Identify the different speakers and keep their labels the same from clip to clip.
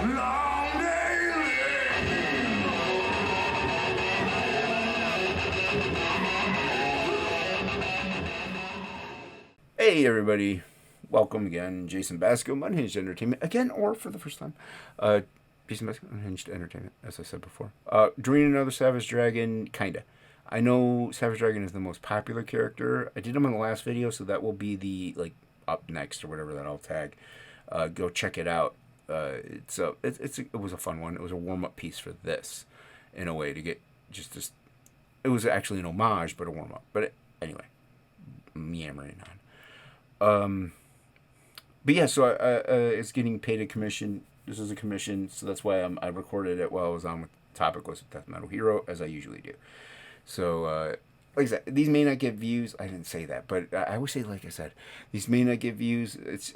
Speaker 1: Long day Hey everybody, welcome again. Jason Basco, Unhinged Entertainment, again or for the first time. Jason Basco, Unhinged Entertainment, as I said before. Doing another Savage Dragon, kinda. I know Savage Dragon is the most popular character. I did him in the last video, so that will be the up next or whatever that I'll tag. Go check it out. It was a fun one. It was a warm up piece for this, in a way, to get just this. It was actually an homage, but a warm up. But anyway, yammering on. But yeah, so it's getting paid a commission. This is a commission, so that's why I recorded it while I was on with topic was Death Metal Hero, as I usually do. So, like I said, these may not get views. I didn't say that, but I always say, like I said, these may not get views. It's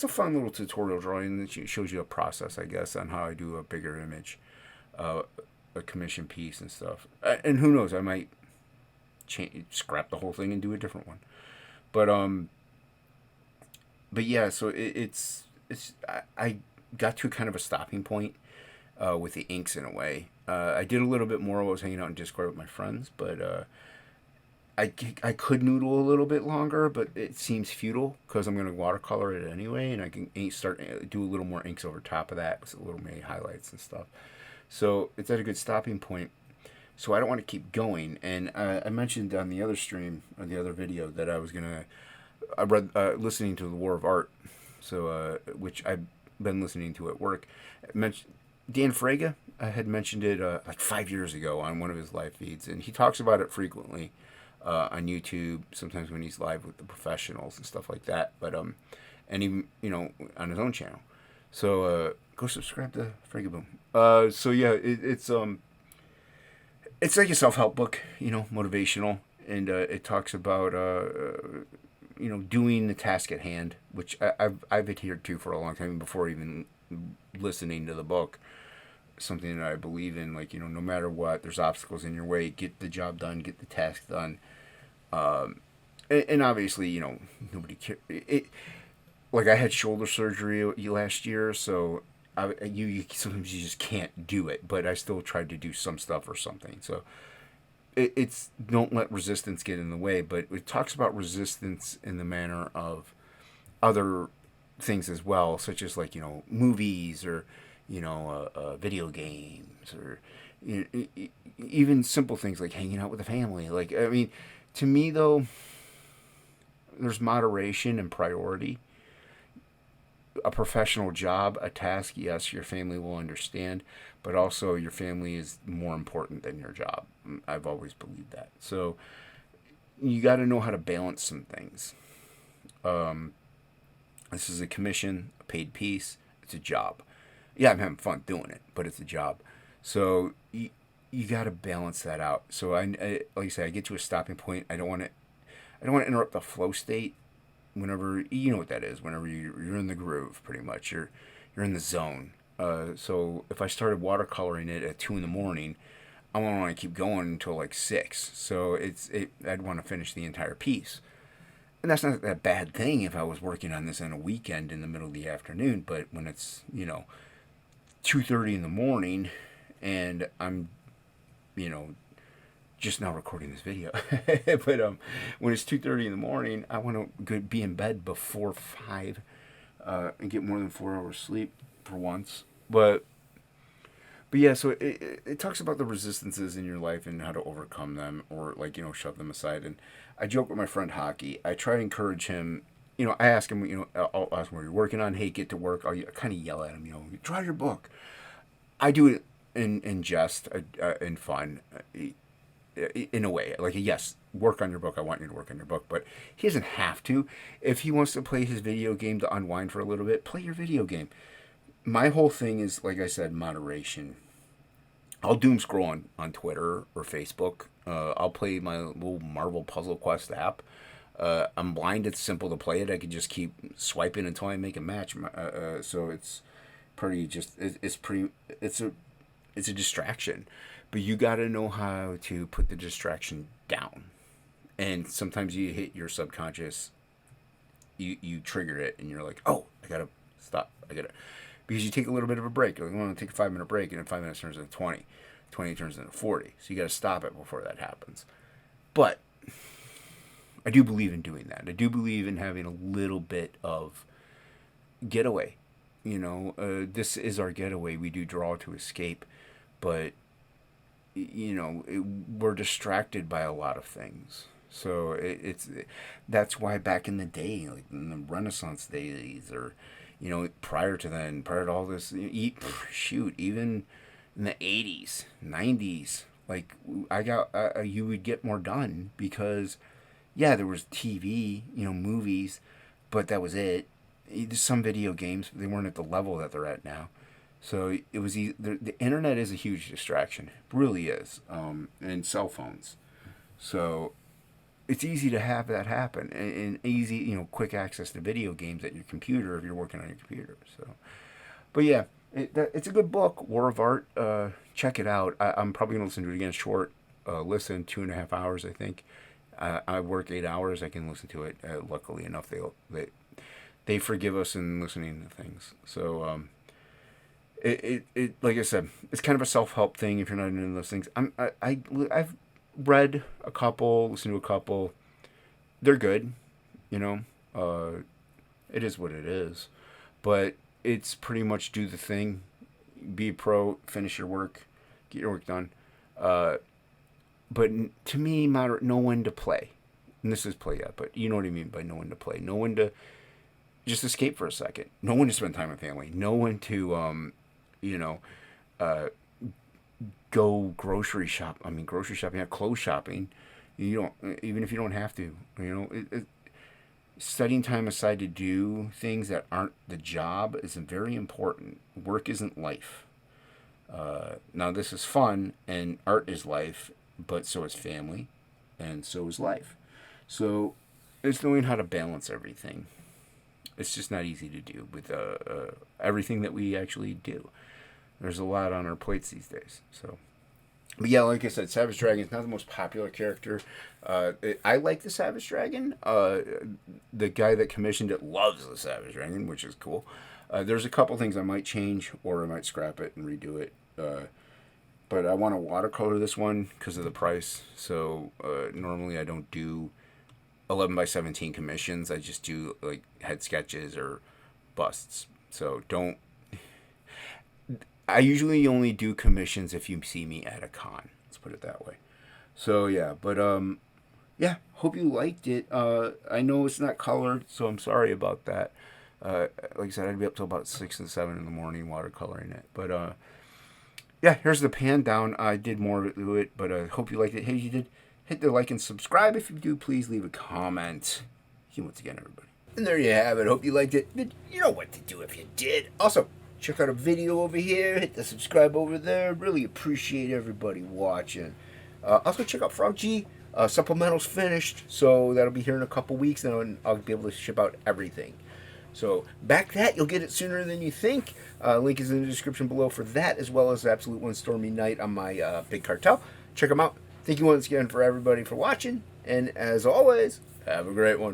Speaker 1: a fun little tutorial drawing that shows you a process, I guess, on how I do a bigger image, a commission piece and stuff. And who knows, I might scrap the whole thing and do a different one. But yeah, so I got to kind of a stopping point with the inks in a way. I did a little bit more while I was hanging out in Discord with my friends, but I could noodle a little bit longer, but it seems futile because I'm going to watercolor it anyway, and I can start do a little more inks over top of that with a little mini highlights and stuff. So it's at a good stopping point. So I don't want to keep going, and I mentioned on the other stream, or the other video, that I was listening to The War of Art, so which I've been listening to at work. Dan Fraga had mentioned it like 5 years ago on one of his live feeds, and he talks about it frequently on YouTube, sometimes when he's live with the professionals and stuff like that, but and even, on his own channel. So go subscribe to Fraga Boom. So yeah, it's like a self-help book, motivational, and it talks about, doing the task at hand, which I've adhered to for a long time before even listening to the book. Something that I believe in, no matter what, there's obstacles in your way, get the job done, get the task done. And obviously, nobody cares. Like, I had shoulder surgery last year, so you sometimes you just can't do it, but I still tried to do some stuff or something. So it's don't let resistance get in the way, but it talks about resistance in the manner of other things as well, such as movies or video games, or even simple things like hanging out with the family. To me though, there's moderation and priority. A professional job, a task, yes, your family will understand, but also your family is more important than your job. I've always believed that. So you got to know how to balance some things. This is a commission, a paid piece. It's a job. Yeah, I'm having fun doing it, but it's a job. So you got to balance that out. So I like I say, I get to a stopping point. I don't want to interrupt the flow state. Whenever, you know what that is, whenever you're in the groove, pretty much, you're in the zone. So if I started watercoloring it at 2 a.m, I won't want to keep going until 6. So I'd want to finish the entire piece. And that's not a bad thing if I was working on this on a weekend in the middle of the afternoon, but when it's, 2:30 in the morning and I'm, just now recording this video, but when it's 2:30 in the morning, I want to be in bed before 5 and get more than 4 hours sleep for once. But yeah, so it talks about the resistances in your life and how to overcome them, or shove them aside. And I joke with my friend Hockey. I try to encourage him. I ask him, I'll ask him what you're working on. Hey, get to work. I kind of yell at him, draw your book. I do it in jest, in fun. In a way, yes, work on your book. I want you to work on your book, but he doesn't have to. If he wants to play his video game to unwind for a little bit, play your video game. My whole thing is, like I said, moderation. I'll doom scroll on Twitter or Facebook. I'll play my little Marvel Puzzle Quest app. I'm blind. It's simple to play it. I can just keep swiping until I make a match. So it's pretty. It's a distraction. But you got to know how to put the distraction down. And sometimes you hit your subconscious, you trigger it, and you're like, oh, I got to stop. because you take a little bit of a break. You're like, well, I'll take a 5-minute break, and then 5 minutes turns into 20. 20 turns into 40. So you got to stop it before that happens. But I do believe in doing that. I do believe in having a little bit of getaway. This is our getaway. We do draw to escape, but we're distracted by a lot of things. So that's why back in the day, like in the Renaissance days, or prior to then, prior to all this, even in the 80s, 90s, like you would get more done because, yeah, there was TV, movies, but that was it. Some video games, they weren't at the level that they're at now. So it was the internet is a huge distraction. It really is. And cell phones. So it's easy to have that happen, and easy, quick access to video games at your computer if you're working on your computer. So, but yeah, it's a good book, War of Art. Check it out. I'm probably gonna listen to it again. Short listen, 2.5 hours, I think. I work 8 hours. I can listen to it. Luckily enough, they forgive us in listening to things. So it like I said, it's kind of a self-help thing if you're not into those things. I've read a couple, listened to a couple. They're good, it is what it is. But it's pretty much do the thing, be a pro, finish your work, get your work done. But to me, know when to play. And this is play yet, but you know what I mean by know when to play. Know when to just escape for a second. Know when to spend time with family. Know when to, go grocery shopping, clothes shopping. You don't, even if you don't have to, setting time aside to do things that aren't the job is very important. Work isn't life. Now this is fun, and art is life, but so is family, and so is life. So it's knowing how to balance everything. It's just not easy to do with everything that we actually do. There's a lot on our plates these days. So, but yeah, like I said, Savage Dragon is not the most popular character. I like the Savage Dragon. The guy that commissioned it loves the Savage Dragon, which is cool. There's a couple things I might change, or I might scrap it and redo it. But I want to watercolor this one because of the price. So normally I don't do 11x17 commissions. I just do like head sketches or busts. So I usually only do commissions if you see me at a con. Let's put it that way. So yeah, but yeah, hope you liked it. I know it's not colored, so I'm sorry about that. Like I said, I'd be up till about 6 and 7 in the morning watercoloring it. But yeah, here's the pan down. I did more to it, but I hope you liked it. Hey, if you did, hit the like and subscribe. If you do, please leave a comment. Thank you once again, everybody. And there you have it. Hope you liked it. You know what to do if you did. Also, check out a video over here. Hit the subscribe over there. Really appreciate everybody watching. Also, check out Frog G. Supplemental's finished, so that'll be here in a couple weeks, and I'll be able to ship out everything. So back that, you'll get it sooner than you think. Link is in the description below for that, as well as Absolute One Stormy Night on my Big Cartel. Check them out. Thank you once again for everybody for watching, and as always, have a great one.